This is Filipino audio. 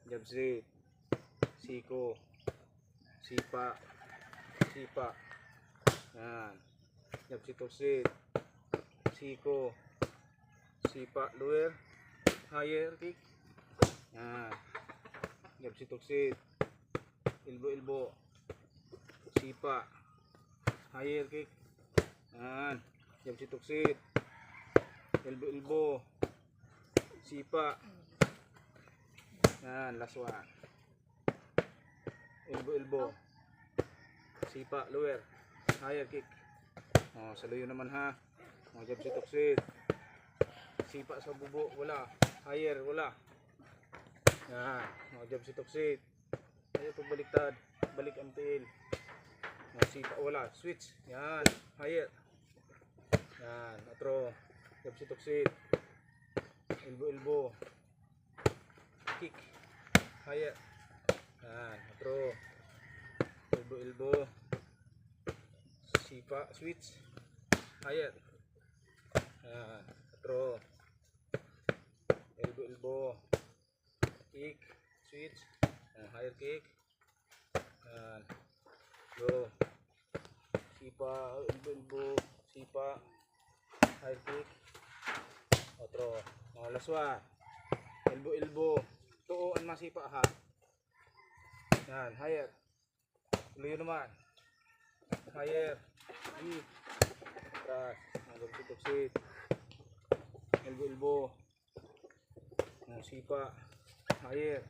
jab sit, siko, sipa, sipa. Yan. Jab sit sit, siko, sipa, lower, higher kick. Yan. Jab sit sit, elbow elbow, sipa, higher kick. Yan. Jab sit sit, elbow elbow, sipa. Yan, last one. Elbow elbow, sipa, lower, higher kick. Oh, sa luyo naman ha. Oh, jab sit sit, sipa sa bubo, wala, higher, wala. Yan. Oh, jab sit sit. Ayo pagbaliktad, balik ang tail. Oh, sipa, wala, switch. Yan, higher. Yan, atro. Jab sit sit, elbow elbow, kick, higher. Yan, atro. Elbow elbow, sipa, switch, higher. Yan, atro. Elbow elbow, kick, switch, higher kick. Yan, go. Sipa, elbow elbow, sipa, higher kick. Otro. Mga laswa. Elbow elbow, tuoan masipa ha. Yan, higher. Luyo naman. Higher. Kick. Atras. Magpag sit. Elbow elbow. Sipa. Higher.